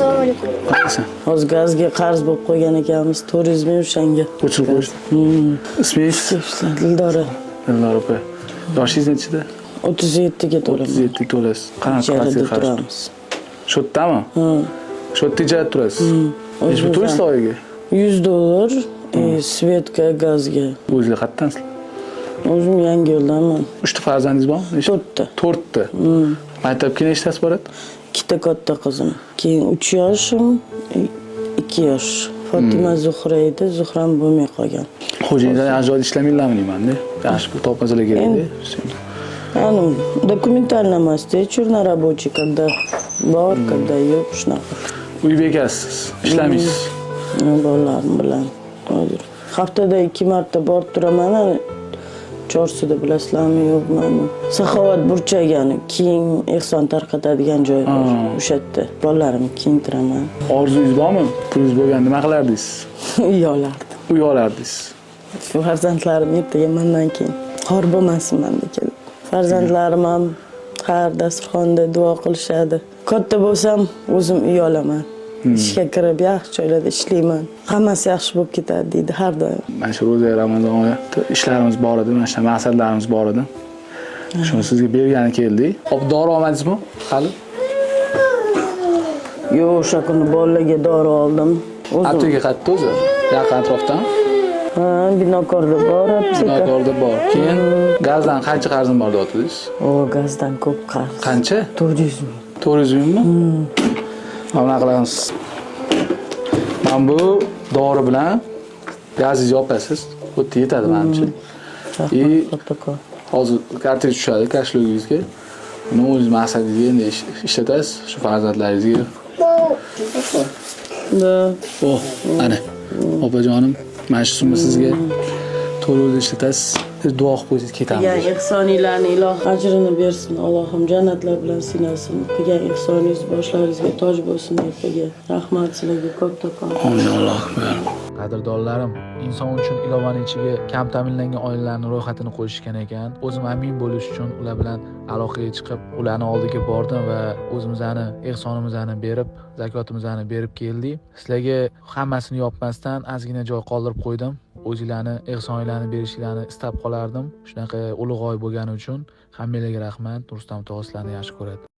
Assalomu alaykum. Qaysan? Hozir gazga qarz bo'lib qo'ygan ekanmiz, 400 ming o'shanga. O'chirib qo'yish. Ismingiz? Dildora. Dildora opa. Yoshingiz nechida? 37 ga to'laman. 37 to'lasiz. Qanaqa Ijarada qarz? turamiz. Shu yerdami? Shu yerda ijarada turasiz. Necha pul to'laysiz oyiga? $100 svetka, gazga. O'zingizlar qayerdansizlar? O'zim yangi yo'ldanman. 3 ta farzandingiz bormi? 4 ta. 4 ta. Maktabga nechtasi boradi? 2 ta katta qizim. Keyin 3 yoshim, 2 yosh. Fatima Zuhra edi, Zuhram bo'lmay qolgan. Xo'jayinlar ajoyib ishlamaylarmi deymanda? Yaxshi pul topmasalar kerak-da. Ну, документальность, черно рабочий, когда bor, когда yo'q, shunaqa. Uy bekasiz, ishlaysiz. Bolalarim bilan hozir haftada 2 marta borib turaman. Chorsida bilasizlarmi yo'qmi? Saxovat burchagani, keyin ehson tarqatadigan joy bor. O'sha yerda bolalarimni kiyintiraman. Orzungiz bormi? Pulingiz bo'lganda nima qilardingiz? Uy olardim. Uy olardingiz. Farzandlarim ertaga mendan keyin xor bo'lmasin mendek. Farzandlarim ham har dasturxonda duo qilishadi. Katta bo'lsam, o'zim uy olaman. Ishga kirib yaxshi joylarda ishlayman. Hammasi yaxshi bo'lib ketadi deydi har doim. Mana shu ro'za Ramazon oyida ishlarimiz bor edi, mana shu maqsadlarimiz bor edi. Shuni sizga bergani keldik. Hop, dori olmadingizmi? Hali? Yo'q, o'sha kuni bolalarga dori oldim. Apteka qayerda o'zi? Yaqin atrofdan? Ha, Binokorda bor apteka. Binokorda bor. Keyin gazdan qancha qarzim bor deyotdingiz? O, gazdan ko'p qarz. Qancha? 400 ming. 400 mingmi? Mana qilamiz. Men bu dori bilan gazingizni yopasiz. Bu yetadi menimcha. Hozir kartoj tushadi kashlogingizga. Uni o'z maqsadingizga endi ishlatasiz, shu farzandlaringizga. Oh, ana. Opajonim, mana shu summa sizga to'lovda ishlatasiz. Duo qilib qo'ysangiz ketamiz. Qilgan ehsoninglarni iloh ajrini bersin. Allohim jannatlar bilan sinasin. Qilgan ehsoningiz boshlaringizga toj bo'lsin ertaga. Rahmat sizlarga ko'p-ko'p. Amin, Alloh akbar. Qadrdonlarim, inson uchun ilovaning ichiga kam ta'minlangan oilalarning ro'yxatini qo'yishgan ekan. O'zim amin bo'lish uchun ular bilan aloqaga chiqib, ularning oldiga bordim va o'zimizni ehsonimizni berib, zakotimizni berib keldik. Sizlarga hammasini yopmasdan ozgina joy qoldirib qo'ydim. O'zinglarni ehsoninglarni berishinglarni istab qolardim. Shunaqa ulug'oy bo'lgani uchun hammanglarga rahmat. Rustam tog'a sizlarni yaxshi ko'radi.